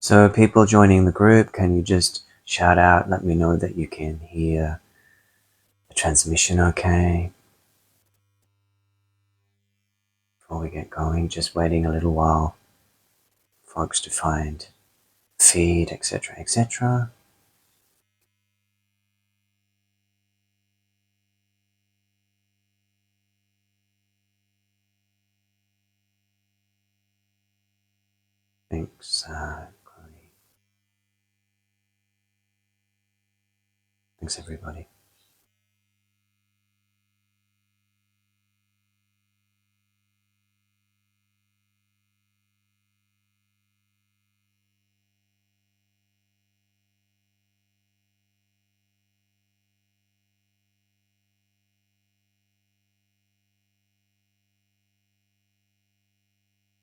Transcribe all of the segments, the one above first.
So people joining the group, can you just shout out, let me know that you can hear the transmission okay? Before we get going, just waiting a little while for folks to find feed, etc., etc. Thanks, Chloe. Thanks, everybody.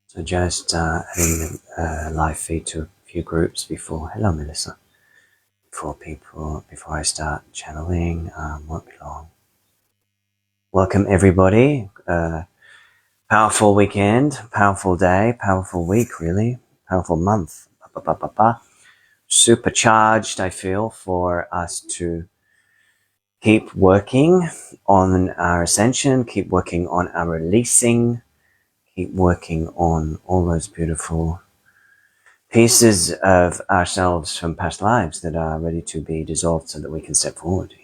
So just adding the live feed to a few groups before. Hello, Melissa. Before I start channeling, won't be long. Welcome, everybody. Powerful weekend, powerful day, powerful week, really. Powerful month. Supercharged, I feel, for us to keep working on our ascension, keep working on our releasing, keep working on all those beautiful pieces of ourselves from past lives that are ready to be dissolved so that we can step forward.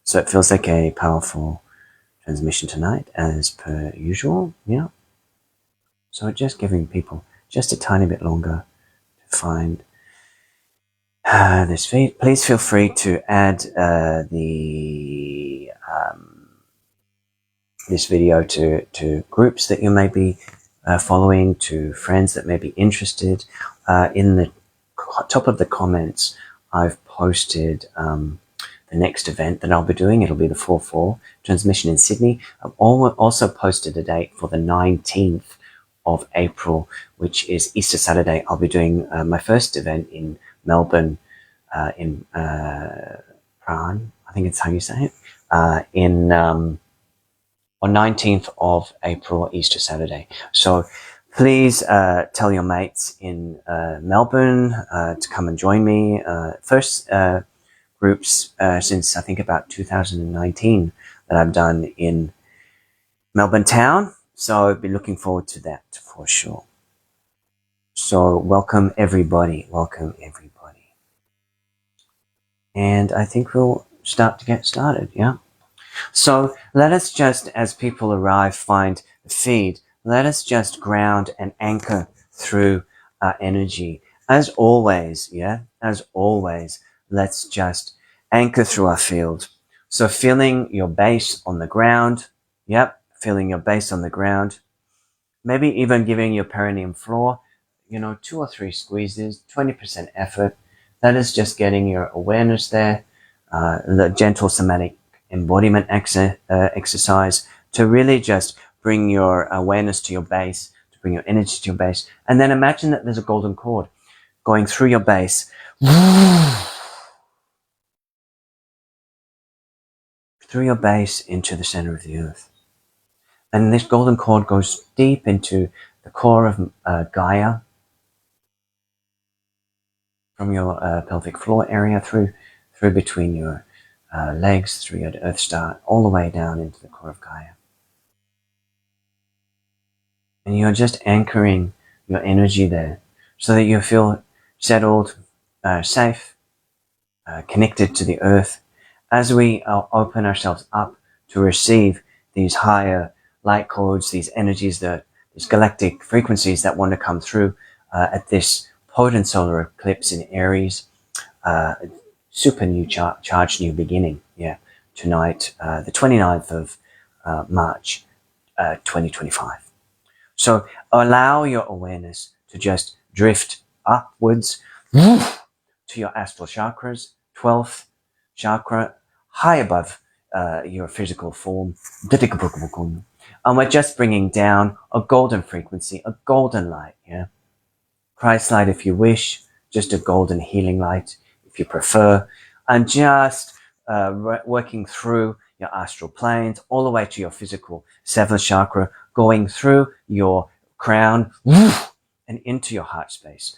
So it feels like a powerful transmission tonight, as per usual. So just giving people just a tiny bit longer to find this feed. Please feel free to add this video to groups that you may be following, to friends that may be interested. In the top of the comments, I've posted the next event that I'll be doing. It'll be the 4/4 transmission in Sydney. I've also posted a date for the 19th of April, which is Easter Saturday. I'll be doing my first event in Melbourne, in Prague, I think it's how you say it, on 19th of April, Easter Saturday. So please tell your mates in Melbourne to come and join me. First groups since I think about 2019 that I've done in Melbourne town. So I'll be looking forward to that for sure. So welcome everybody. Welcome everybody. And I think we'll start to get started, yeah? So let us just, as people arrive, find the feed, let us just ground and anchor through our energy. As always, let's just anchor through our field. So feeling your base on the ground, feeling your base on the ground, maybe even giving your perineum floor, 2 or 3 squeezes, 20% effort. That is just getting your awareness there, the gentle somatic embodiment exercise to really just bring your awareness to your base, to bring your energy to your base. And then imagine that there's a golden cord going through your base, through your base into the center of the earth. And this golden cord goes deep into the core of Gaia, from your pelvic floor area through between your legs, through your Earth Star, all the way down into the core of Gaia. And you're just anchoring your energy there so that you feel settled, safe, connected to the earth as we open ourselves up to receive these higher light codes, these energies, these galactic frequencies that want to come through at this potent solar eclipse in Aries, super new charged new beginning, tonight, the 29th of March, 2025. So allow your awareness to just drift upwards to your astral chakras, 12th chakra, high above your physical form. And we're just bringing down a golden frequency, a golden light, Christ light if you wish, just a golden healing light if you prefer, and just working through your astral planes all the way to your physical 7th chakra, going through your crown and into your heart space.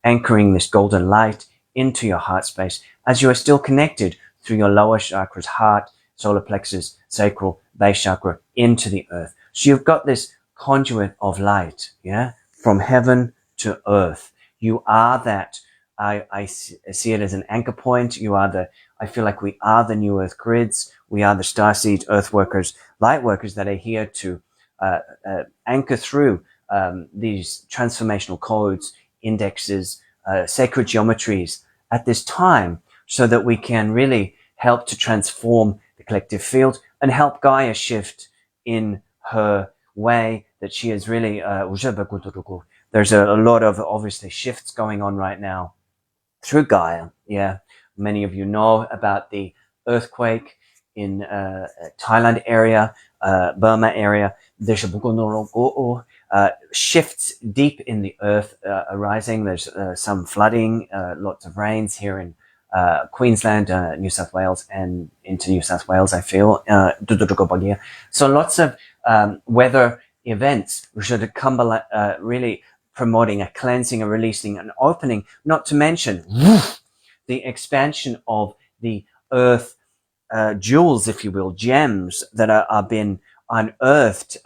anchoring this golden light into your heart space as you are still connected through your lower chakras, heart, solar plexus, sacral, base chakra, into the earth. So you've got this conduit of light, yeah, from heaven to earth. You are that. I see it as an anchor point. I feel like we are the new earth grids. We are the starseeds, earth workers, light workers that are here to anchor through these transformational codes, indexes, sacred geometries at this time, so that we can really help to transform the collective field and help Gaia shift in her way that she is really there's a lot of obviously shifts going on right now through Gaia. Yeah, many of you know about the earthquake in Thailand area, Burma area. There's shifts deep in the earth arising. There's some flooding, lots of rains here in Queensland, New South Wales, and into New South Wales, I feel. So lots of weather events should come really promoting a cleansing, a releasing, an opening, not to mention the expansion of the earth jewels, if you will, gems that are being unearthed,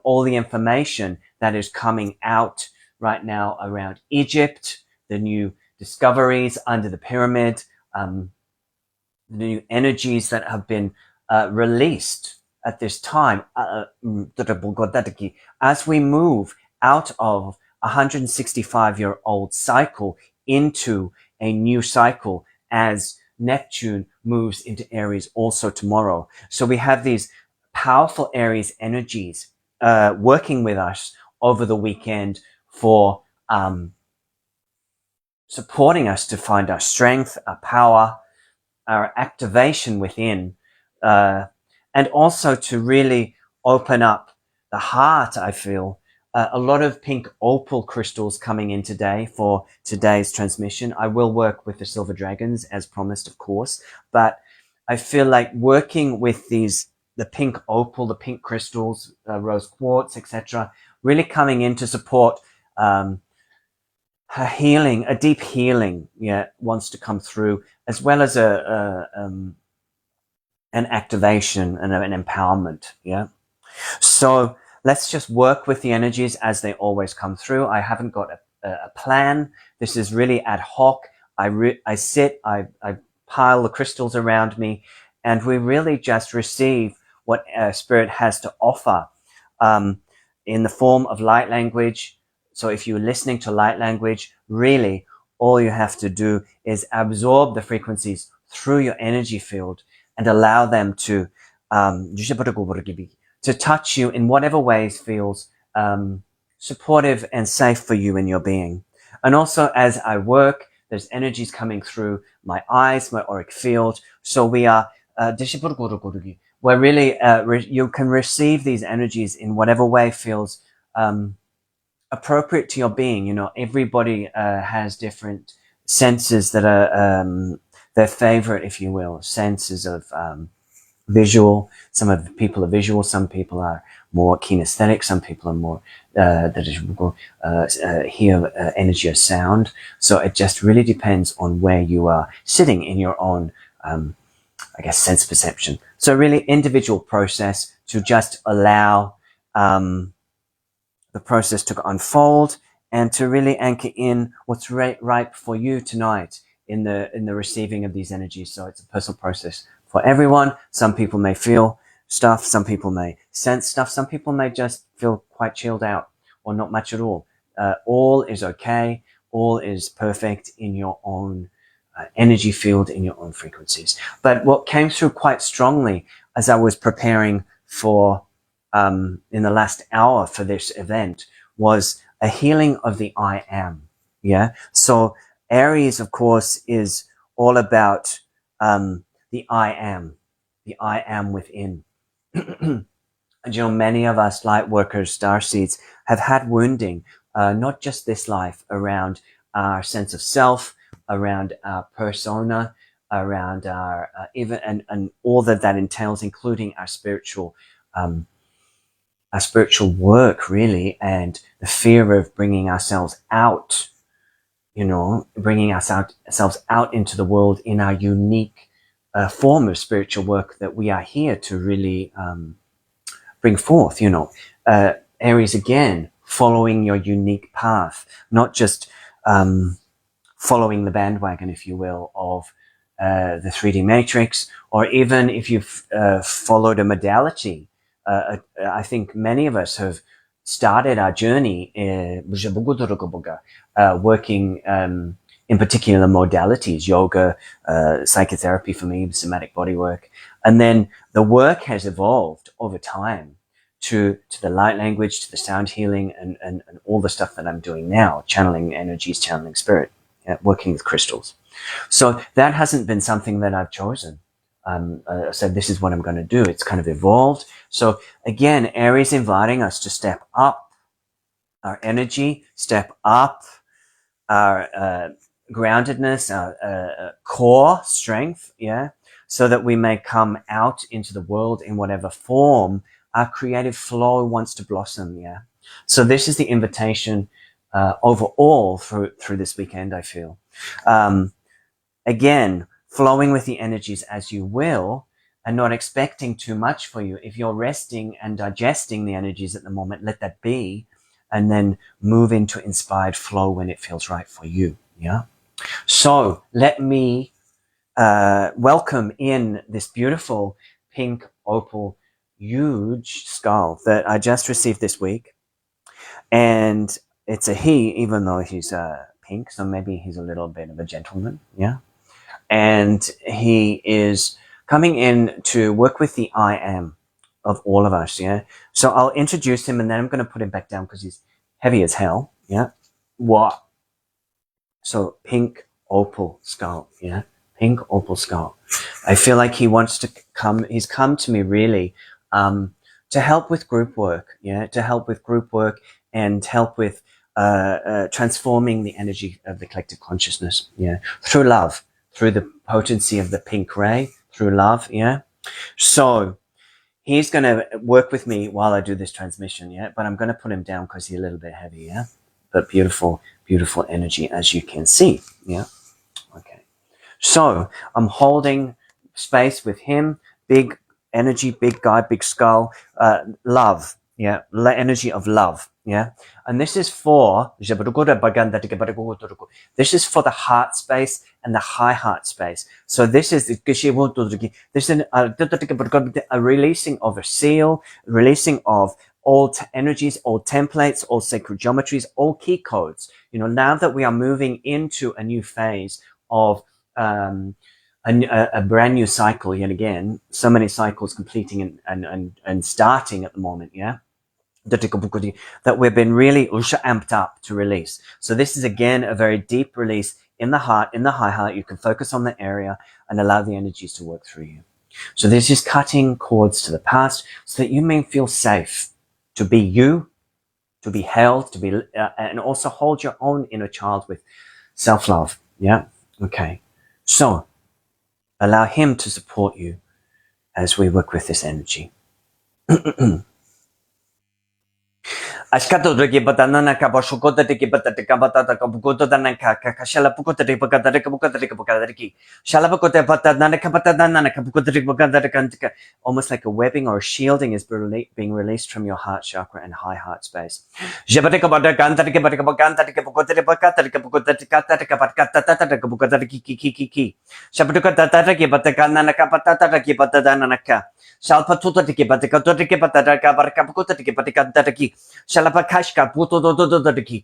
all the information that is coming out right now around Egypt, the new discoveries under the pyramid, the new energies that have been released at this time, as we move out of a 165-year-old cycle into a new cycle as Neptune moves into Aries also tomorrow. So we have these powerful Aries energies working with us over the weekend for supporting us to find our strength, our power, our activation within, and also to really open up the heart. I feel a lot of pink opal crystals coming in today for today's transmission. I will work with the silver dragons as promised, of course, but I feel like working with the pink opal, the pink crystals, rose quartz, etc., really coming in to support her healing, a deep healing, wants to come through, as well as an activation and an empowerment. So let's just work with the energies as they always come through. I haven't got a plan. This is really ad hoc. I sit, I pile the crystals around me, and we really just receive what Spirit has to offer in the form of light language. So if you're listening to light language, really all you have to do is absorb the frequencies through your energy field and allow them to touch you in whatever ways feels supportive and safe for you in your being. And also as I work, there's energies coming through my eyes, my auric field. So we are where really you can receive these energies in whatever way feels appropriate to your being. Everybody has different senses that are their favorite, if you will, senses of visual. Some of the people are visual, some people are more kinesthetic, some people are more hear energy or sound. So it just really depends on where you are sitting in your own sense perception. So really individual process to just allow the process to unfold and to really anchor in what's right for you tonight in the receiving of these energies. So it's a personal process for everyone. Some people may feel stuff, some people may sense stuff, some people may just feel quite chilled out or not much at all. All is okay. All is perfect in your own energy field, in your own frequencies. But what came through quite strongly as I was preparing for in the last hour for this event was a healing of the I am. So Aries, of course, is all about the I am within. And many of us light workers, starseeds, have had wounding, not just this life, around our sense of self, around our persona, around our even and all that entails, including our spiritual work, really, and the fear of bringing ourselves out bringing ourselves out into the world in our unique form of spiritual work that we are here to really bring forth, Aries, again, following your unique path, not just following the bandwagon, if you will, of the 3D matrix, or even if you've followed a modality. I think many of us have started our journey working in particular modalities, yoga, psychotherapy for me, somatic bodywork. And then the work has evolved over time to the light language, to the sound healing, and all the stuff that I'm doing now, channeling energies, channeling spirit, working with crystals. So that hasn't been something that I've chosen. I said, this is what I'm going to do. It's kind of evolved. So again, Aries inviting us to step up our energy, step up our groundedness, our core strength, so that we may come out into the world in whatever form our creative flow wants to blossom, So this is the invitation overall through this weekend, I feel. Again, flowing with the energies as you will, and not expecting too much for you. If you're resting and digesting the energies at the moment, let that be, and then move into inspired flow when it feels right for you. So let me welcome in this beautiful pink opal huge skull that I just received this week. And it's a he, even though he's pink, so maybe he's a little bit of a gentleman, And he is coming in to work with the I am of all of us, So I'll introduce him, and then I'm going to put him back down because he's heavy as hell, What? So pink opal skull, Pink opal skull. I feel like he wants to come. He's come to me really to help with group work, to help with group work and help with transforming the energy of the collective consciousness, through love, through the potency of the pink ray, through love, So he's going to work with me while I do this transmission, but I'm going to put him down because he's a little bit heavy, But beautiful, beautiful energy, as you can see, Okay. So I'm holding space with him, big energy, big guy, big skull, love, energy of love, And this is for the heart space and the high heart space. So this is a releasing of a seal, releasing of all energies, all templates, all sacred geometries, all key codes. Now that we are moving into a new phase of a brand new cycle yet again, so many cycles completing and starting at the moment, that we've been really amped up to release. So this is again a very deep release in the heart, in the high heart. You can focus on the area and allow the energies to work through you. So this is cutting cords to the past so that you may feel safe to be you, to be held, to be, and also hold your own inner child with self-love. Okay. So allow him to support you as we work with this energy. Ashkato rigi batanana kabashukota tiki bataka batata kabukoto danaka kakashalapukota ribakata kabukatariki shalabakote batanana kabatanana kabukota ribakata, almost like a webbing or a shielding is being released from your heart chakra and high heart space. Jabataka batakanta kabakanta kabukota ribakata kabukota kata kabakata kabukota kiki Shabatuka tataki batakana kapatata kibatanaka Shalpatuta tiki batakato tiki bataka barakaputa tiki batikataki Shalapakashka puto dodododiki.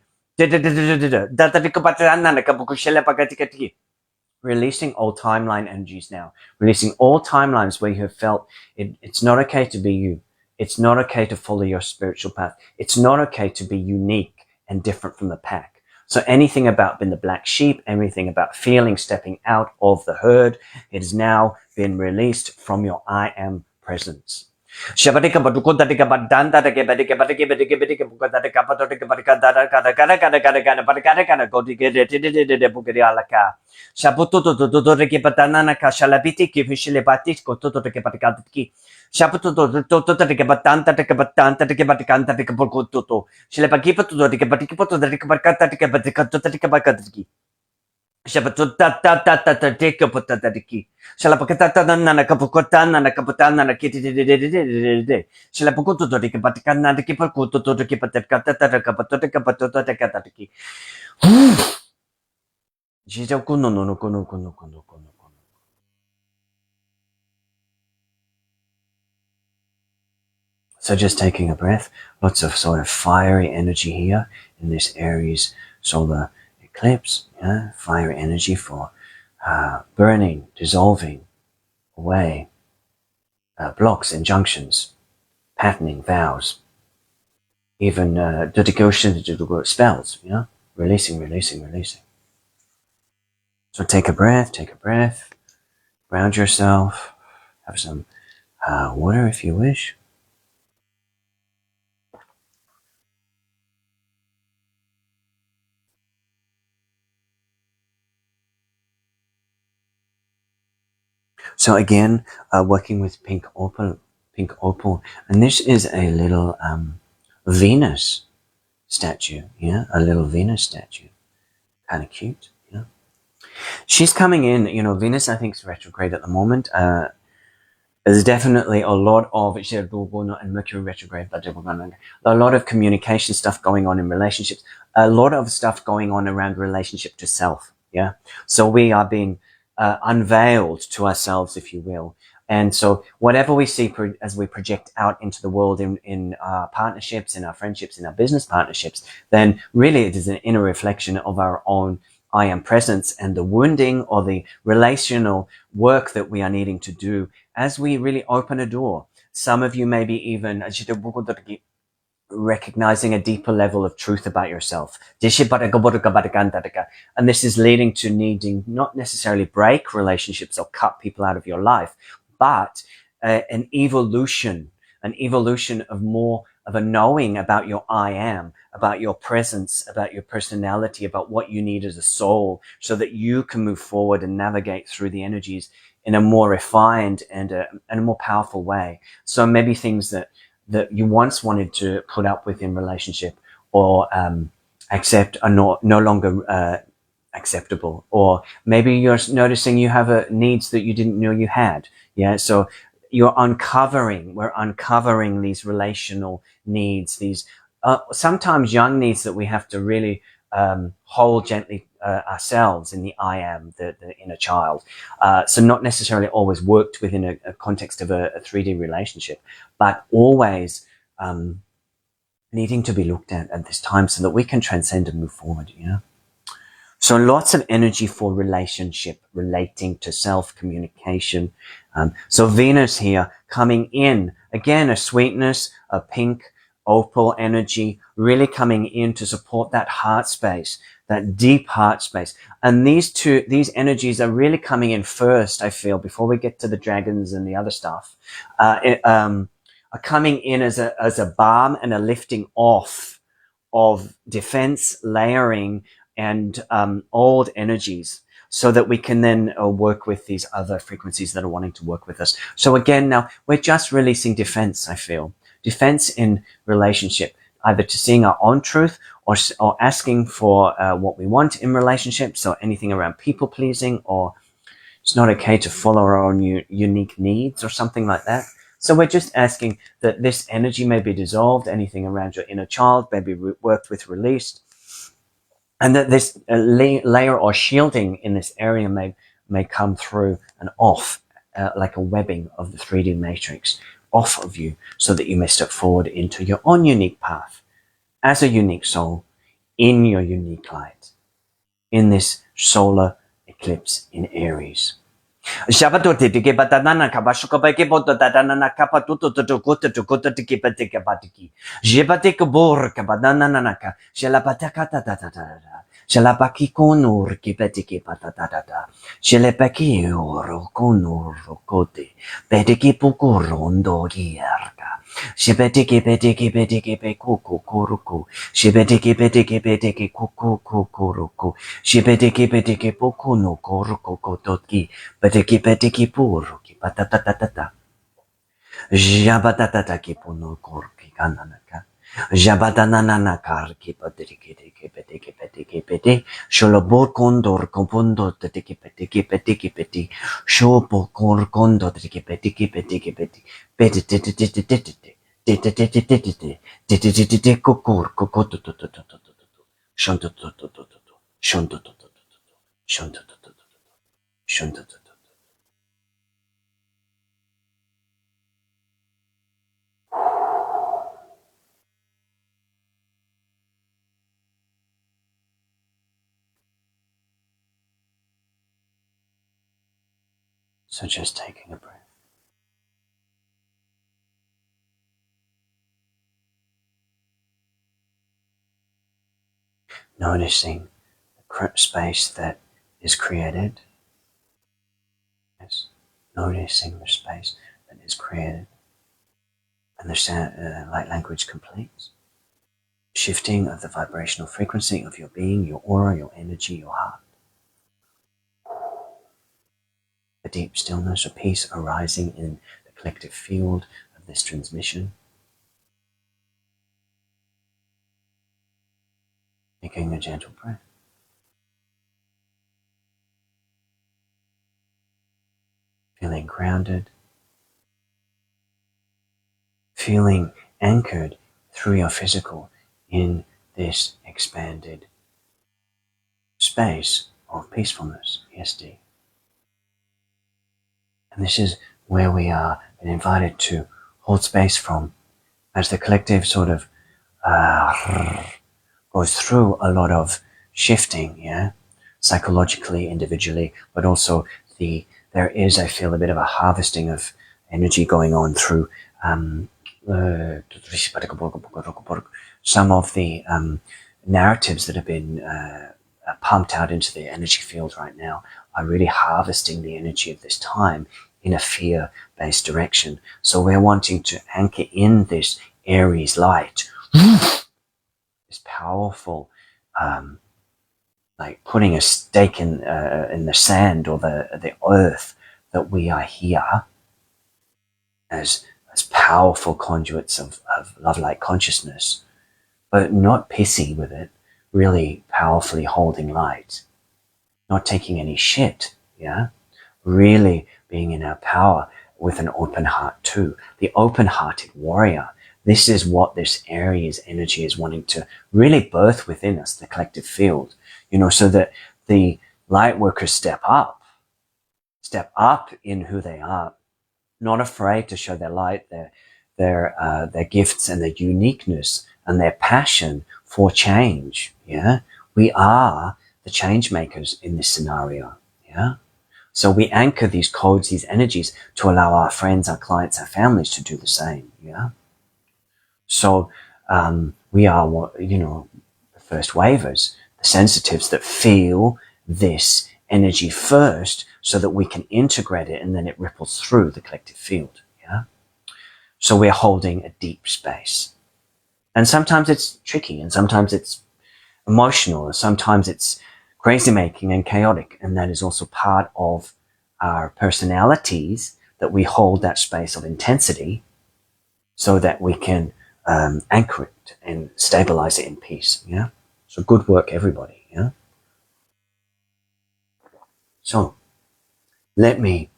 Releasing all timeline energies now. Releasing all timelines where you have felt it's not okay to be you. It's not okay to follow your spiritual path. It's not okay to be unique and different from the pack. So anything about being the black sheep, anything about feeling stepping out of the herd, it has now been released from your I am presence. Shabadika Badukodatika Badanda, the Gebadika Badika Bukadaka Patotika Badikada Badakana go to get it the Bugadialaka. Shabuto to the Kipatanana Kashalabiti, Kivishilibatis, go to the Kipatikatiki. Shabuto to the Kibatanta, the Kibatanta, the Kibatikanta, the Kabukoto. Shilabakipa to the Kibatiko to the Kibakata, the Kibatika, the Kibakatiki. Shabatata take up the key. Shalapakatana Kapukotana Kaputana Kitty. Shalapukuto to the Kapatikana, the Kipakuto to the Kipataka Kapatoka Patota Kataki. Jijakuno no Kuno. So just taking a breath, lots of sort of fiery energy here in this Aries solar eclipse, yeah? Fiery energy for burning, dissolving away blocks, injunctions, patterning, vows, even dedication to spells, releasing. So take a breath, ground yourself, have some water if you wish. So again, working with pink opal, and this is a little Venus statue, a little Venus statue, kind of cute, She's coming in, Venus I think is retrograde at the moment. There's definitely a lot of and Mercury retrograde, but a lot of communication stuff going on in relationships, a lot of stuff going on around relationship to self, So we are being unveiled to ourselves, if you will. And so whatever we see as we project out into the world in our partnerships, in our friendships, in our business partnerships, then really it is an inner reflection of our own I am presence and the wounding or the relational work that we are needing to do as we really open a door. Some of you may be even recognizing a deeper level of truth about yourself. And this is leading to needing not necessarily break relationships or cut people out of your life, but an evolution of more of a knowing about your I am, about your presence, about your personality, about what you need as a soul, so that you can move forward and navigate through the energies in a more refined and a more powerful way. So maybe things that you once wanted to put up with in relationship or accept are no longer acceptable, or maybe you're noticing you have needs that you didn't know you had. So we're uncovering these relational needs, these sometimes young needs that we have to really hold gently ourselves in the I am, the inner child. So not necessarily always worked within a context of a 3D relationship, but always needing to be looked at this time so that we can transcend and move forward, So lots of energy for relationship, relating to self, communication. So Venus here coming in, again, a sweetness, a pink, opal energy, really coming in to support that heart space, that deep heart space. And these energies are really coming in first, I feel, before we get to the dragons and the other stuff, are coming in as a balm and a lifting off of defense, layering, and old energies, so that we can then work with these other frequencies that are wanting to work with us. So again, now we're just releasing defense, I feel. Defense in relationship, either to seeing our own truth or asking for what we want in relationships. So anything around people pleasing, or it's not okay to follow our own unique needs or something like that. So we're just asking that this energy may be dissolved, anything around your inner child may be worked with, released, and that this layer or shielding in this area may come through and off, like a webbing of the 3D matrix, off of you, so that you may step forward into your own unique path as a unique soul in your unique light in this solar eclipse in Aries. Shabatote to get batanana kabashuka bakiboto tatanana kapatuto to kota to kota to keep a take a batiki. Jebatek borka banana naka, shelapataka tata. Shalabaki konur kipetiki patatata. Shilepeki oro konur kote. Betiki pukurondo gierka. Shibetiki betiki betiki bekuku kuruku. Shibetiki betiki betiki kuku kukuruku. Shibetiki betiki puku no kuruku kotoki. Betiki betiki puruki patatatata. Jabatatata kipuno korki kananaka. Jabatanana karki patiki Sholobor condor compondo tiki peti. Shopo cor condo tiki peti. Peti kokor kokoto. Shonto. Shonto. Shonto. So just taking a breath. Noticing the space that is created. Yes. Noticing the space that is created. And the light language completes. Shifting of the vibrational frequency of your being, your aura, your energy, your heart. A deep stillness or peace arising in the collective field of this transmission. Taking a gentle breath. Feeling grounded. Feeling anchored through your physical in this expanded space of peacefulness, ESD. And this is where we are invited to hold space from as the collective sort of goes through a lot of shifting, yeah, psychologically, individually, but also there is, I feel, a bit of a harvesting of energy going on through some of the narratives that have been pumped out into the energy field right now are really harvesting the energy of this time in a fear-based direction. So we're wanting to anchor in this Aries light, this powerful, like putting a stake in the sand or the earth, that we are here as powerful conduits of love light consciousness, but not pissy with it, really powerfully holding light, not taking any shit, yeah, really being in our power with an open heart too, the open-hearted warrior. This is what this Aries energy is wanting to really birth within us, the collective field, so that the light workers step up in who they are, not afraid to show their light, their gifts and their uniqueness and their passion for change. Yeah, we are the change makers in this scenario. Yeah, so we anchor these codes, these energies, to allow our friends, our clients, our families to do the same. Yeah. So we are, the first wavers, the sensitives that feel this energy first, so that we can integrate it and then it ripples through the collective field. Yeah. So we're holding a deep space, and sometimes it's tricky, and sometimes it's emotional, and sometimes it's crazy making and chaotic, and that is also part of our personalities, that we hold that space of intensity so that we can anchor it and stabilize it in peace. Yeah. So good work, everybody. Yeah. So let me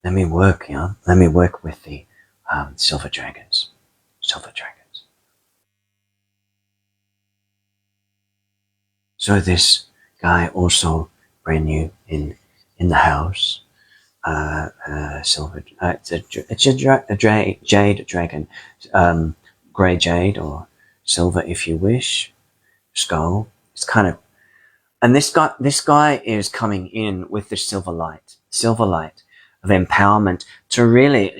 work. Yeah. Let me work with the silver dragons. So this guy also brand new in the house. Silver. It's a jade dragon, gray jade or silver if you wish. Skull. It's kind of, and this guy is coming in with this silver light of empowerment to really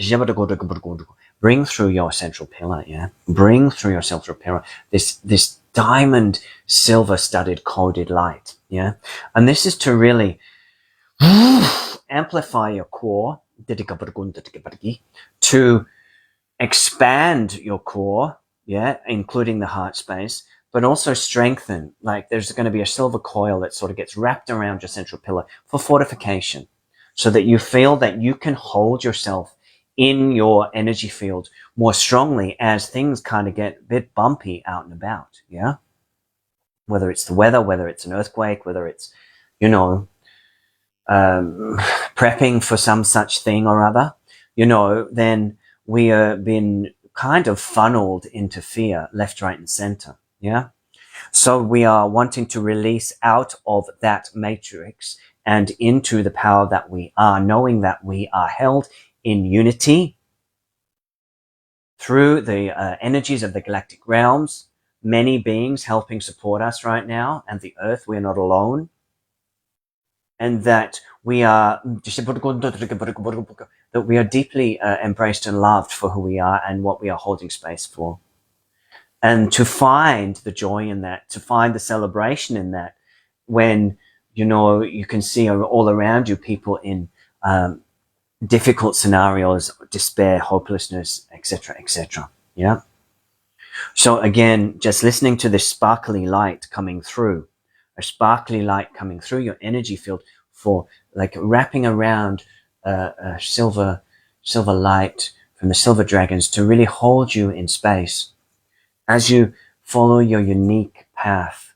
bring through your central pillar. Yeah, bring through your central pillar this diamond silver studded coded light. Yeah. And this is to really amplify your core, to expand your core, yeah, including the heart space, but also strengthen. Like there's going to be a silver coil that sort of gets wrapped around your central pillar for fortification, so that you feel that you can hold yourself in your energy field more strongly as things kind of get a bit bumpy out and about, yeah? Whether it's the weather, whether it's an earthquake, whether it's, you know, prepping for some such thing or other, you know, then we are being kind of funneled into fear left, right, and center. Yeah. So we are wanting to release out of that matrix and into the power that we are, knowing that we are held in unity through the energies of the galactic realms, many beings helping support us right now, and the earth, we're not alone. And that we are deeply embraced and loved for who we are and what we are holding space for. And to find the joy in that, to find the celebration in that, when, you know, you can see all around you people in difficult scenarios, despair, hopelessness, etc., etc. Yeah. So again, just listening to this sparkly light coming through, a sparkly light coming through your energy field, for like wrapping around a silver light from the silver dragons to really hold you in space as you follow your unique path,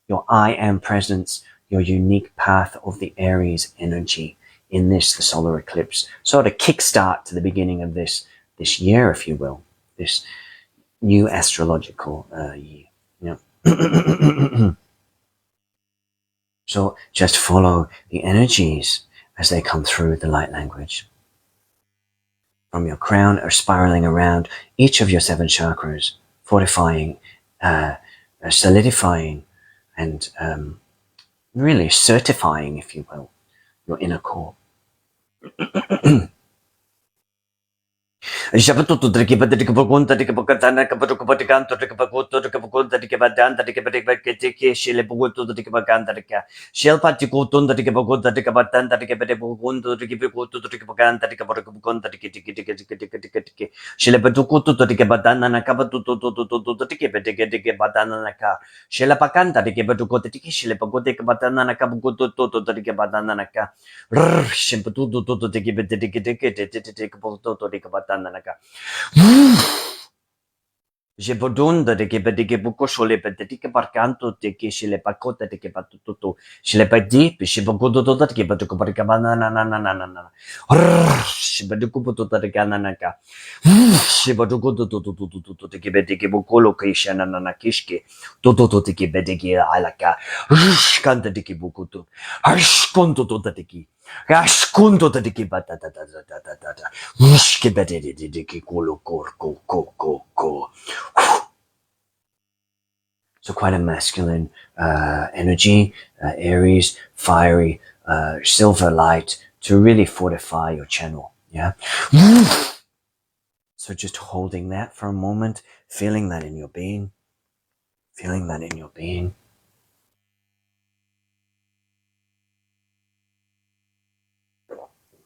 your I am presence, your unique path of the Aries energy in this, the solar eclipse. Sort of kickstart to the beginning of this year, if you will, this new astrological year. Yeah. So just follow the energies as they come through the light language. From your crown are spiraling around each of your 7 chakras, fortifying, solidifying, and really certifying, if you will, your inner core. Jabatutu Drikibadika Bagunta Dikabakatana Kabatukabatanto Dikabakuto Dikabakunta Dikabadanta Dikabadiki Shilebutu Dikabagandaka Shelpatikutunta Dikabagunta Dikabatanta Dikabakuntu Dikibikutu Dikabaganta Dikabakunta Dikitiki Shilebatukutu Dikabadana Nakabatutu Dikibadana Naka Shilapakanta Dikibatukuti Shilepakutika Batana Nakabukutu Dikabadana Naka Shimpatutu Dikibadiki Jebodunda de Gebedike Bukoshole, but the Dikabarcanto, the Kishile Pacota, the Kebatutu, Shilepadi, Shibagodo, the Kebatukabaricabana, Shibadukuputo, the Gananaka, Shibadukuto, the Kebedike Bukolocation, and Anakishke, Toto, the Kebedike Alaka, Shkanta de Kibukutu, Ashkonto to the Tiki. Gaskunto the Dikibata, Muskibedi, Ko. So quite a masculine energy, Aries, fiery, silver light to really fortify your channel. Yeah. So just holding that for a moment, feeling that in your being,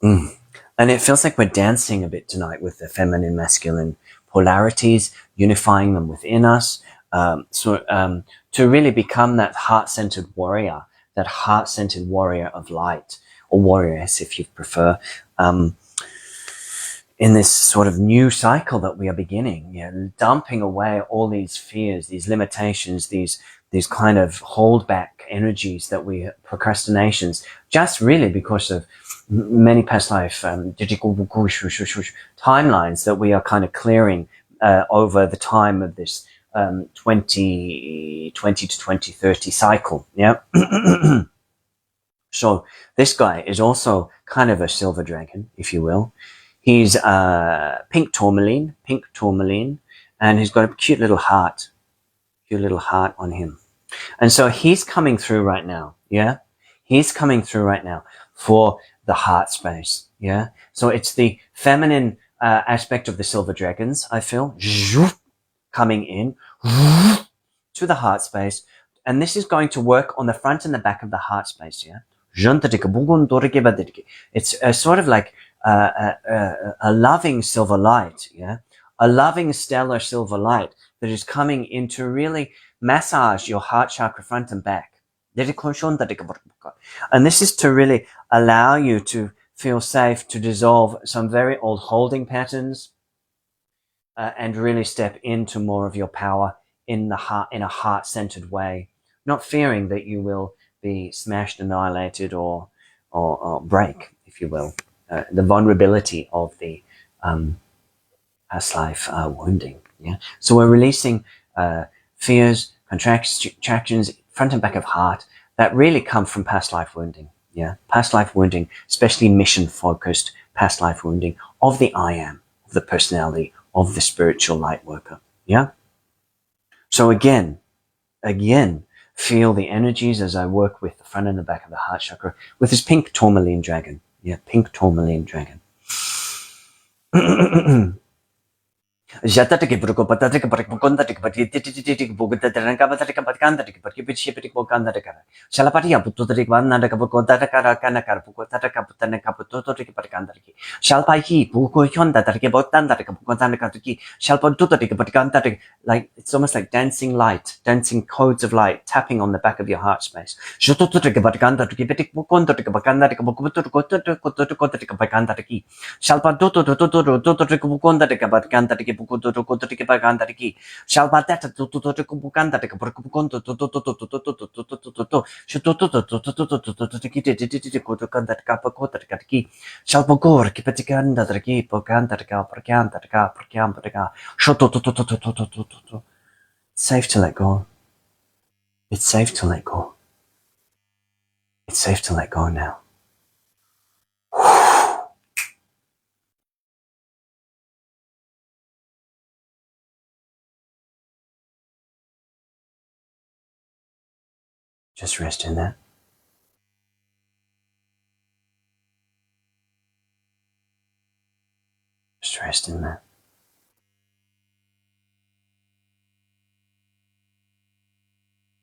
And it feels like we're dancing a bit tonight with the feminine, masculine polarities, unifying them within us. To really become that heart-centered warrior of light, or warrioress if you prefer, in this sort of new cycle that we are beginning, dumping away all these fears, these limitations, these kind of holdback energies procrastinations, just really because of many past life timelines that we are kind of clearing over the time of this 2020 to 2030 cycle. Yeah. So this guy is also kind of a silver dragon, if you will. He's pink tourmaline, and he's got a cute little heart on him. And so he's coming through right now. Yeah. He's coming through right now for the heart space. Yeah. So it's the feminine aspect of the silver dragons, I feel, coming in to the heart space. And this is going to work on the front and the back of the heart space, yeah? It's sort of like a loving silver light, yeah? A loving stellar silver light that is coming in to really massage your heart chakra front and back. And this is to really allow you to feel safe, to dissolve some very old holding patterns, and really step into more of your power in the heart, in a heart-centered way, not fearing that you will be smashed, annihilated, or break, if you will. The vulnerability of the past life wounding. Yeah. So we're releasing fears, contractions, front and back of heart that really come from past life wounding. Yeah. Past life wounding, especially mission-focused past life wounding of the I am, of the personality, of the spiritual light worker. Yeah. So again, feel the energies as I work with the front and the back of the heart chakra with this pink tourmaline dragon. Yeah, pink tourmaline dragon. Jatata ke bruko patata ke parkonda ke pati titi bugata ranka patata ke patkanda ke parki pichi pitik boganda ke kara shalapati ya putu trik vanna ke bogota kara kana kara bugota ka putana ka putu trik patkanda ke shalpai buko hyonda ke botanda ke bogota ka ki shalpa tutu ke patkanda, like it's almost like dancing light, dancing codes of light tapping on the back of your heart space. Shototu ke patkanda ke pitik bokonda ke bakanda ke bokutu ko ke pakanda ki shalpa tutu ke bokonda ke patkanda ke Shalbatata Buganda Shalbogor Kipatikanda safe to let go. It's safe to let go. It's safe to let go now. Just rest in that. Just rest in that.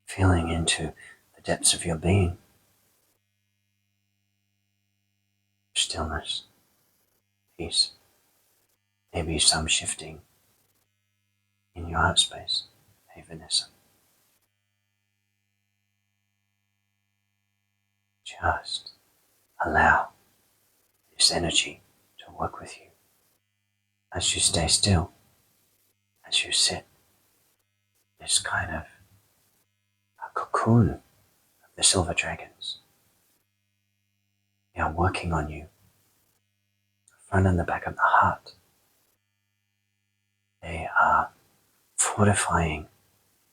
Feeling into the depths of your being. Stillness. Peace. Maybe some shifting in your heart space. Hey, Vanessa. Just allow this energy to work with you as you stay still, as you sit. This kind of a cocoon of the silver dragons. They are working on you, the front and the back of the heart. They are fortifying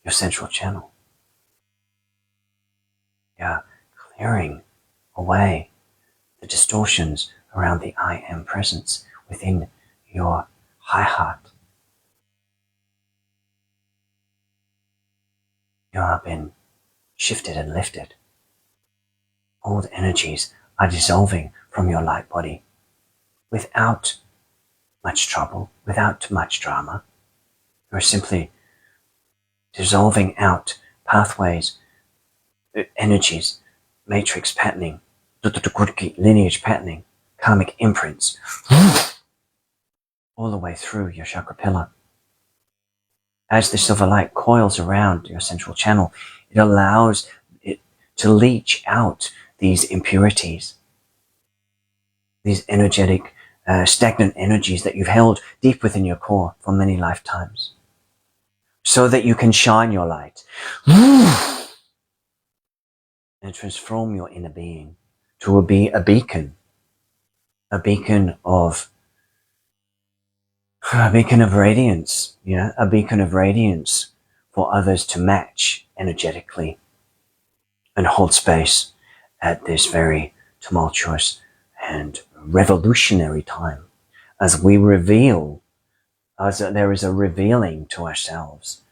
your central channel. They are clearing away the distortions around the I am presence within your high heart. You have been shifted and lifted. Old energies are dissolving from your light body without much trouble, without much drama. You're simply dissolving out pathways, energies, matrix patterning, lineage patterning, karmic imprints, all the way through your chakra pillar. As the silver light coils around your central channel, it allows it to leach out these impurities, these energetic, stagnant energies that you've held deep within your core for many lifetimes, so that you can shine your light and transform your inner being to be a beacon of radiance, a beacon of radiance for others to match energetically and hold space at this very tumultuous and revolutionary time as we reveal, as there is a revealing to ourselves,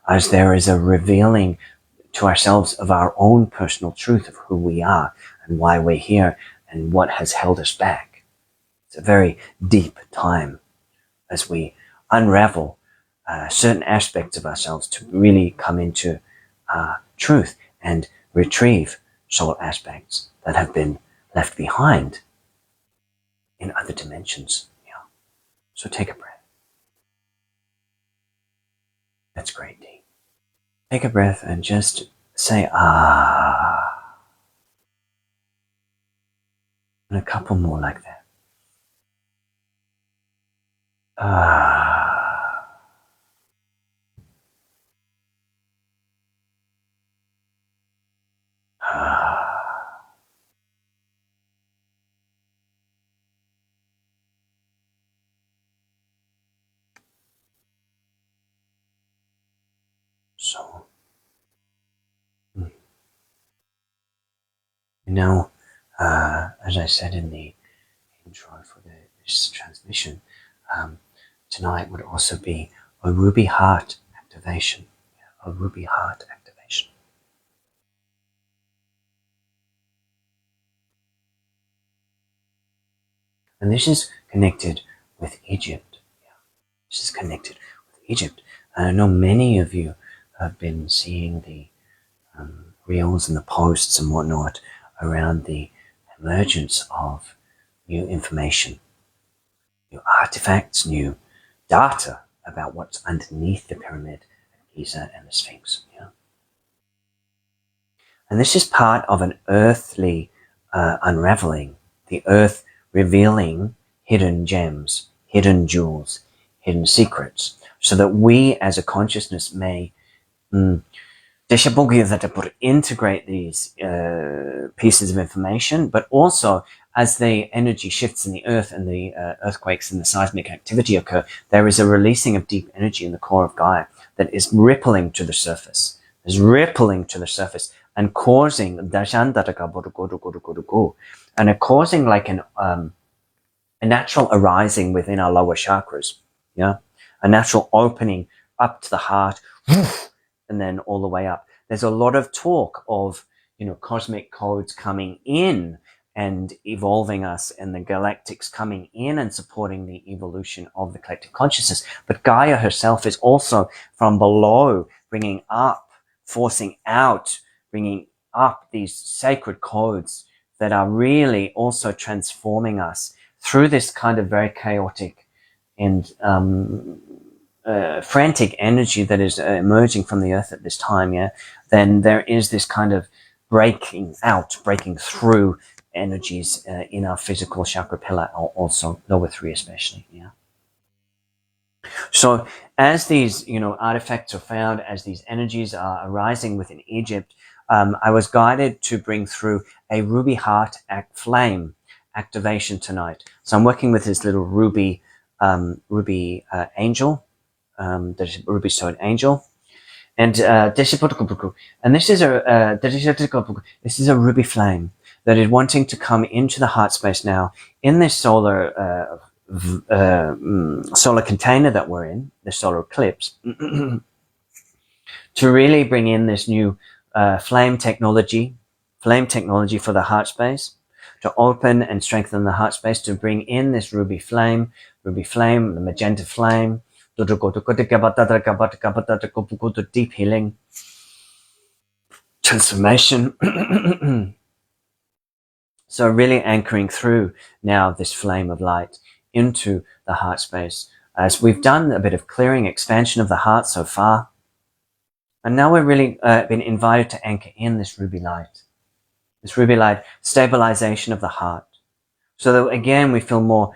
as there is a revealing to ourselves of our own personal truth of who we are and why we're here and what has held us back. It's a very deep time as we unravel certain aspects of ourselves to really come into truth and retrieve soul aspects that have been left behind in other dimensions. Yeah. So take a breath. That's great, Dee. Take a breath and just say ah. And a couple more like that. Ah. Ah. So, now, as I said in the intro for this transmission, tonight would also be a ruby heart activation. A ruby heart activation. And this is connected with Egypt. This is connected with Egypt. And I know many of you have been seeing the reels and the posts and whatnot around the emergence of new information, new artifacts, new data about what's underneath the pyramid of Giza and the Sphinx. Yeah? And this is part of an earthly unraveling, the earth revealing hidden gems, hidden jewels, hidden secrets, so that we as a consciousness may integrate these pieces of information, but also as the energy shifts in the earth and the earthquakes and the seismic activity occur, there is a releasing of deep energy in the core of Gaia that is rippling to the surface, and causing like a natural arising within our lower chakras, yeah, a natural opening up to the heart, and then all the way up. There's a lot of talk of, cosmic codes coming in and evolving us, and the galactics coming in and supporting the evolution of the collective consciousness. But Gaia herself is also from below bringing up, forcing out, bringing up these sacred codes that are really also transforming us through this kind of very chaotic and frantic energy that is emerging from the earth at this time, yeah, then there is this kind of breaking through energies in our physical chakra pillar, also lower 3 especially, yeah. So as these, artifacts are found, as these energies are arising within Egypt, I was guided to bring through a ruby heart flame activation tonight. So I'm working with this little ruby angel, the ruby sword angel, and this is a ruby flame that is wanting to come into the heart space now in this solar container that we're in, the solar eclipse, to really bring in this new flame technology for the heart space, to open and strengthen the heart space, to bring in this ruby flame, the magenta flame, deep healing, transformation. So really anchoring through now this flame of light into the heart space, as we've done a bit of clearing, expansion of the heart so far. And now we're really been invited to anchor in this ruby light, stabilization of the heart, so that again we feel more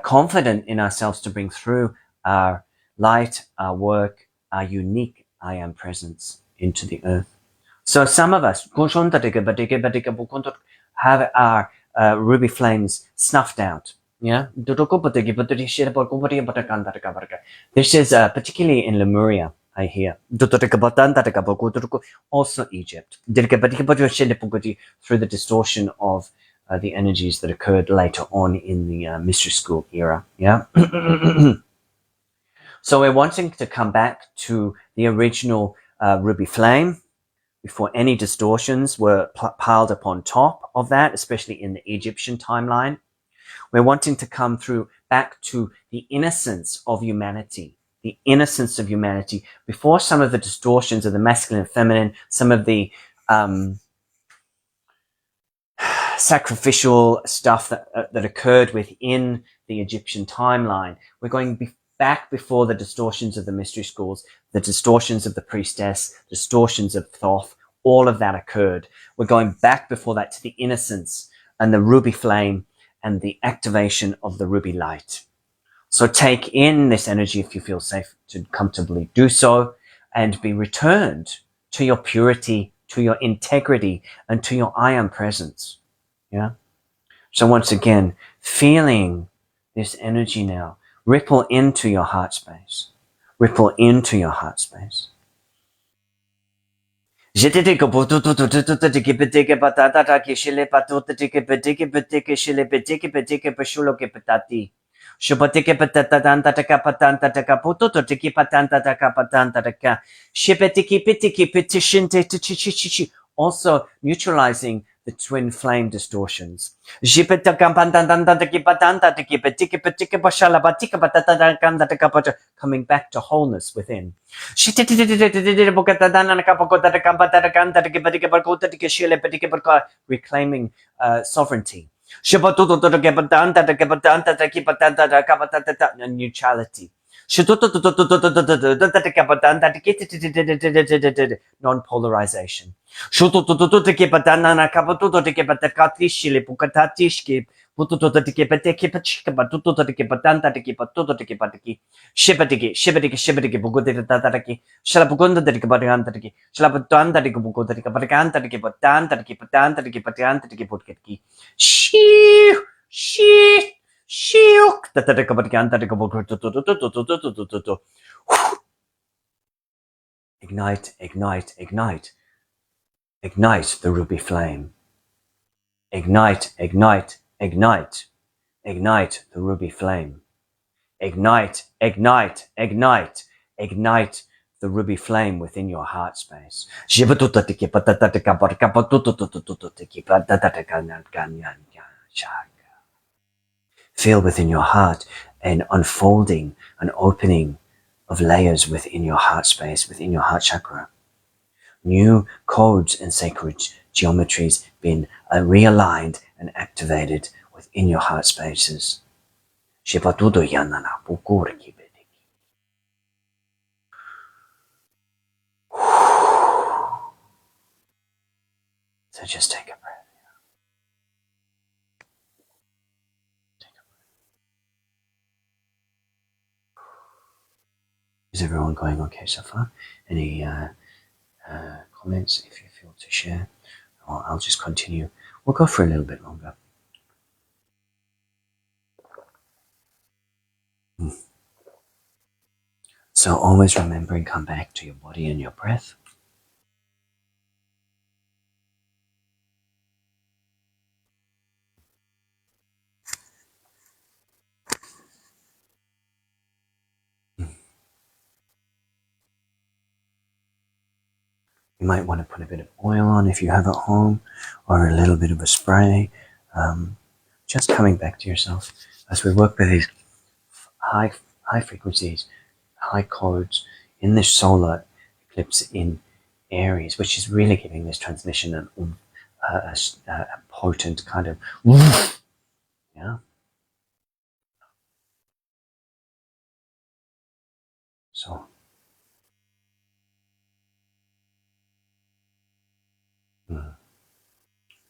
confident in ourselves to bring through our light, our work, our unique I am presence into the earth. So some of us have our ruby flames snuffed out. Yeah, this is particularly in Lemuria, I hear. Also Egypt. Through the distortion of the energies that occurred later on in the mystery school era. Yeah. So we're wanting to come back to the original ruby flame before any distortions were piled up on top of that, especially in the Egyptian timeline. We're wanting to come through back to the innocence of humanity, the innocence of humanity, before some of the distortions of the masculine and feminine, some of the sacrificial stuff that occurred within the Egyptian timeline. We're going back before the distortions of the mystery schools, the distortions of the priestess, distortions of Thoth, all of that occurred. We're going back before that to the innocence and the ruby flame and the activation of the ruby light. So take in this energy if you feel safe to comfortably do so, and be returned to your purity, to your integrity, and to your I am presence. Yeah. So once again, feeling this energy now ripple into your heart space. Ripple into your heart space. Also neutralizing the twin flame distortions. Coming back to wholeness within. Reclaiming sovereignty. And neutrality. Non-polarization. Ignite, ignite, ignite. Ignite the ruby flame. Ignite, ignite, ignite. Ignite the ruby flame. Ignite, ignite, ignite. Ignite the ruby flame within your heart space. Feel within your heart an unfolding, an opening of layers within your heart space, within your heart chakra. New codes and sacred geometries being realigned and activated within your heart spaces. So just take a breath. Is everyone going okay so far? Any comments if you feel to share? Or I'll just continue. We'll go for a little bit longer. So always remembering, come back to your body and your breath. You might want to put a bit of oil on if you have at home, or a little bit of a spray. Just coming back to yourself as we work with these high frequencies, high codes in this solar eclipse in Aries, which is really giving this transmission a potent kind of yeah. So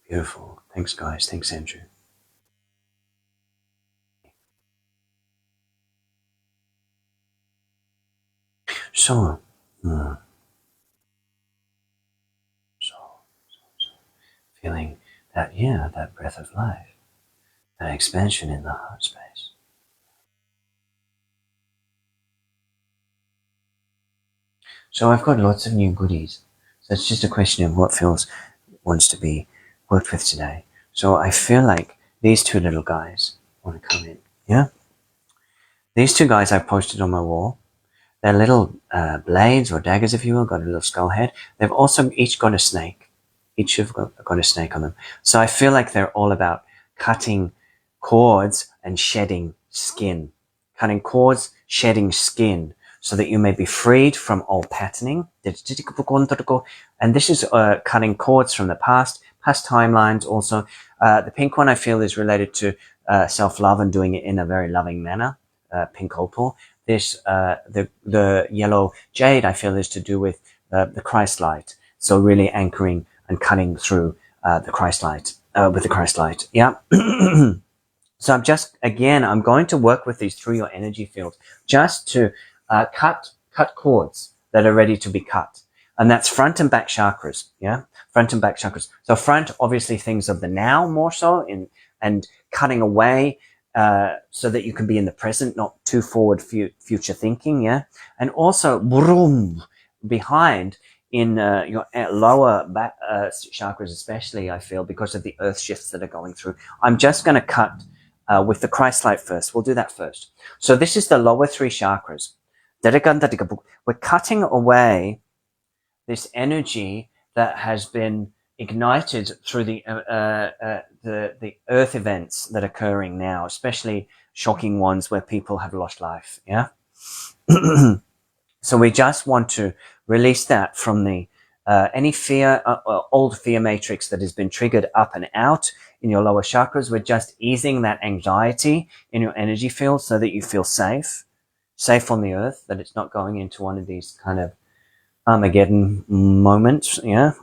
beautiful. Thanks, guys. Thanks, Andrew. So, feeling that, that breath of life, that expansion in the heart space. So I've got lots of new goodies. So it's just a question of what wants to be worked with today. So I feel like these two little guys want to come in. Yeah? These two guys I've posted on my wall. They're little blades or daggers, if you will, got a little skull head. They've also each got a snake. Each have got a snake on them. So I feel like they're all about cutting cords and shedding skin. Cutting cords, shedding skin. so that you may be freed from old patterning. And this is cutting cords from the past timelines also. The pink one I feel is related to self-love and doing it in a very loving manner, pink opal. This, the yellow jade I feel is to do with the Christ light. So really anchoring and cutting through the Christ light, with the Christ light. Yeah. So I'm going to work with these through your energy fields just to cut cords that are ready to be cut. And that's front and back chakras. Yeah. Front and back chakras. So front, obviously things of the now more so and cutting away, so that you can be in the present, not too forward future thinking. Yeah. And also behind in your lower back chakras, especially, I feel, because of the earth shifts that are going through. I'm just going to cut with the Christ light first. We'll do that first. So this is the lower three chakras. We're cutting away this energy that has been ignited through the earth events that are occurring now, especially shocking ones where people have lost life. Yeah. So we just want to release that from the any fear, old fear matrix that has been triggered up and out in your lower chakras. We're just easing that anxiety in your energy field so that you feel safe on the earth, that it's not going into one of these kind of Armageddon moments. Yeah.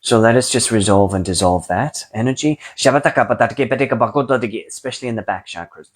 So let us just resolve and dissolve that energy, especially in the back chakras.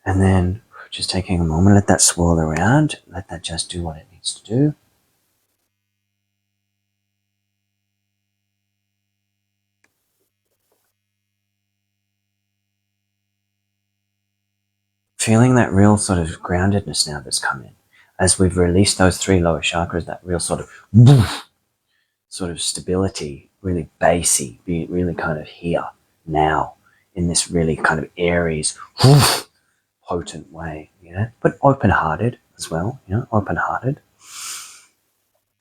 And then just taking a moment, let that swirl around. Let that just do what it needs to do. Feeling that real sort of groundedness now that's come in. As we've released those three lower chakras, that real sort of stability, really bassy, be really kind of here, now, in this really kind of Aries, potent way, but open-hearted as well, open-hearted.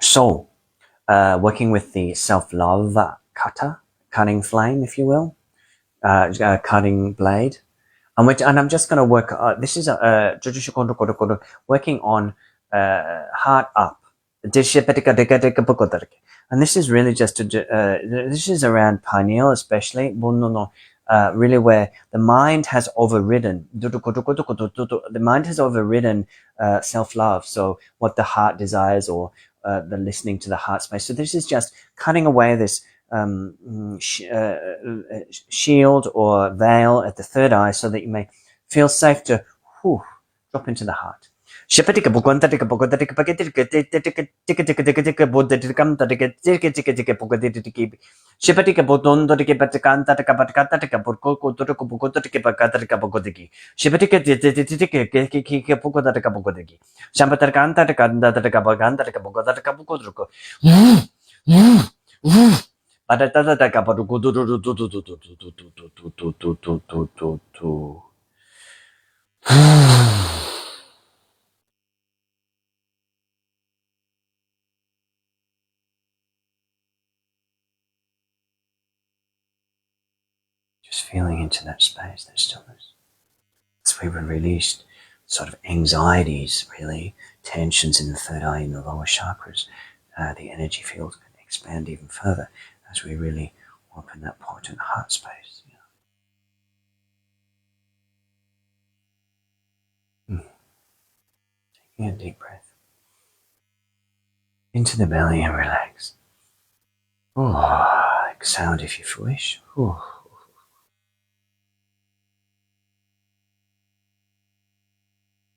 So, working with the self-love cutting flame, if you will, cutting blade. And I'm just going to work, this is working on heart up. And this is really just this is around pineal especially, really where the mind has overridden, self-love. So what the heart desires, or the listening to the heart space. So this is just cutting away this shield or veil at the third eye, so that you may feel safe to drop into the heart. Just feeling into that space, that stillness. As we were released sort of anxieties, really, tensions in the third eye, in the lower chakras, the energy field can expand even further as we really open that potent heart space. Taking a deep breath into the belly and relax. Exhale if you wish.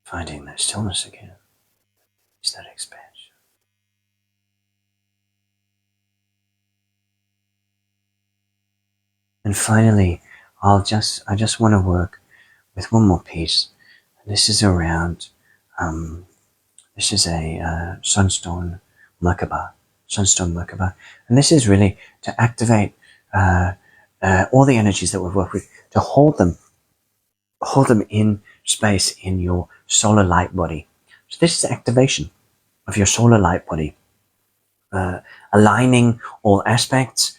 Finding that stillness again. Is that expansion. And finally, I just want to work with one more piece. This is around, this is a sunstone Merkaba. Sunstone Merkaba. And this is really to activate all the energies that we've worked with, to hold them in space in your solar light body. So this is activation of your solar light body, aligning all aspects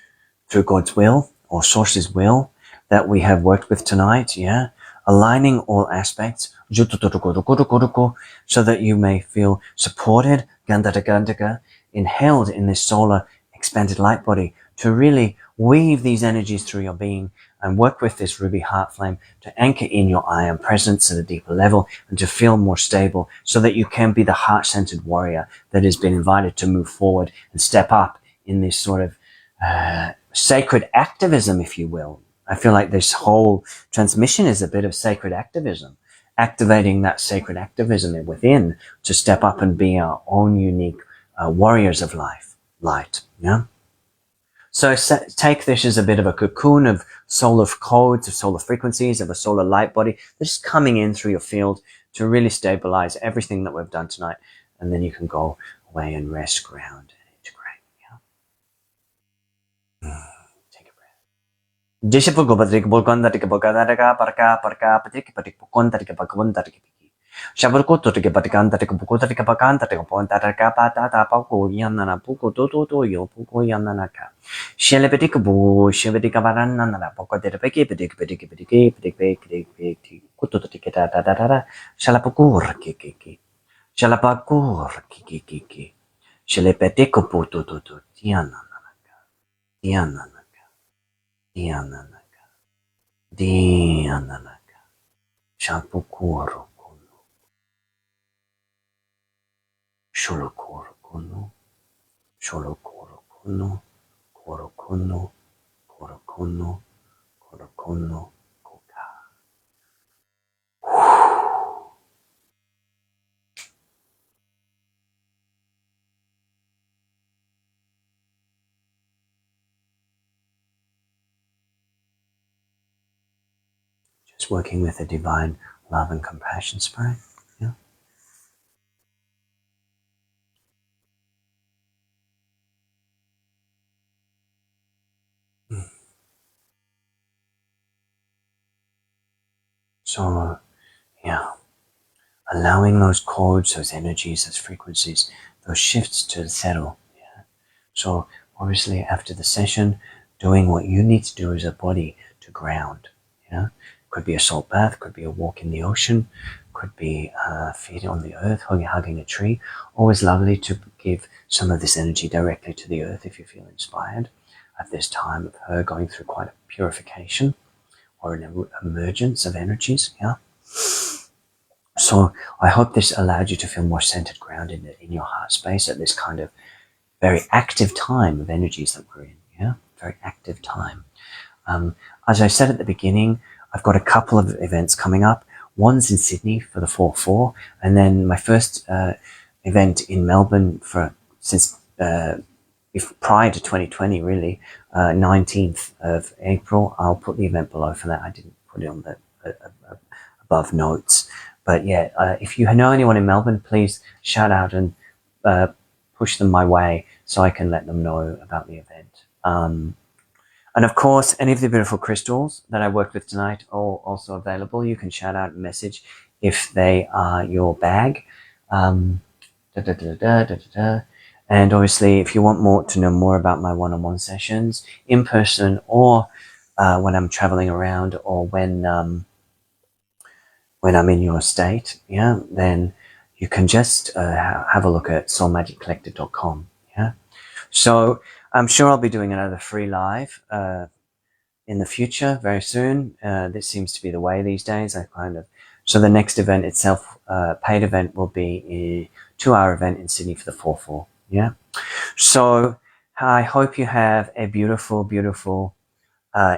through God's will or Source's will that we have worked with tonight, yeah? Aligning all aspects so that you may feel supported, inhaled in this solar expanded light body, to really weave these energies through your being and work with this ruby heart flame to anchor in your I am presence at a deeper level and to feel more stable so that you can be the heart-centered warrior that has been invited to move forward and step up in this sort of sacred activism, if you will. I feel like this whole transmission is a bit of sacred activism, activating that sacred activism within to step up and be our own unique warriors of light, yeah? So take this as a bit of a cocoon of solar codes, of solar frequencies, of a solar light body that's coming in through your field to really stabilize everything that we've done tonight. And then you can go away and rest, ground, and integrate. Yeah? Take a breath. Shaburkoto to Gabakanta to Bukota to Gabakanta to Ponta Capata Paco Yanana Puko Toto Yo Puko Yananaka. Shelebeticabu, Shebedicabarana, Poco de Peki, Kuto to Tiketa, Shalapakur Kiki, Shalapakur Kiki, Shelepetico Puto to Tiananaka, Diananaka, Shapukuro. Sholokoro kono, Sholokoro kono, Koro kono, Koro kono, Koro kono, Koka. Just working with the divine love and compassion spirit. Yeah. So, yeah, allowing those codes, those energies, those frequencies, those shifts to settle. Yeah. So, obviously, after the session, doing what you need to do as a body to ground. Yeah. Could be a salt bath, could be a walk in the ocean, could be feet on the earth, hugging a tree. Always lovely to give some of this energy directly to the earth if you feel inspired at this time of her going through quite a purification or an emergence of energies. Yeah. So I hope this allowed you to feel more centered, grounded in your heart space at this kind of very active time of energies that we're in. Yeah. Very active time. As I said at the beginning, I've got a couple of events coming up. One's in Sydney for the 4-4, and then my first event in Melbourne since prior to 2020, really, 19th of April. I'll put the event below for that. I didn't put it on the above notes. But yeah, if you know anyone in Melbourne, please shout out and push them my way so I can let them know about the event. And of course, any of the beautiful crystals that I worked with tonight are also available. You can shout out and message if they are your bag. And obviously, if you want to know more about my one-on-one sessions in person or when I'm traveling around or when I'm in your state, yeah, then you can just have a look at soulmagiccollective.com. Yeah. So I'm sure I'll be doing another free live in the future very soon. This seems to be the way these days. So the next event itself, paid event, will be a 2-hour event in Sydney for the 4-4. Yeah. So I hope you have a beautiful, beautiful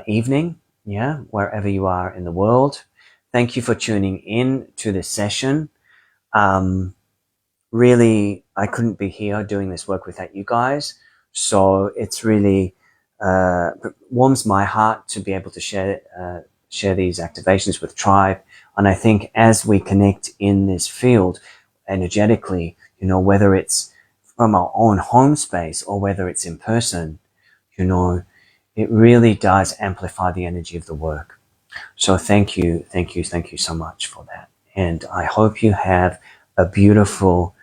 evening. Yeah, wherever you are in the world. Thank you for tuning in to this session. Really, I couldn't be here doing this work without you guys. So it's really warms my heart to be able to share these activations with Tribe. And I think as we connect in this field energetically, whether it's from our own home space or whether it's in person, you know, it really does amplify the energy of the work. So thank you so much for that. And I hope you have a beautiful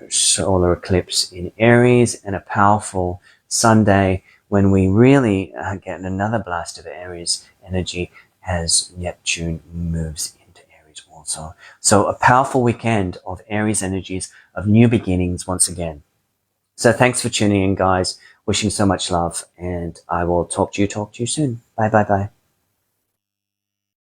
solar eclipse in Aries and a powerful Sunday when we really get another blast of Aries energy as Neptune moves into Aries also. So a powerful weekend of Aries energies, of new beginnings once again. So thanks for tuning in, guys. Wishing so much love, and I will talk to you soon. Bye.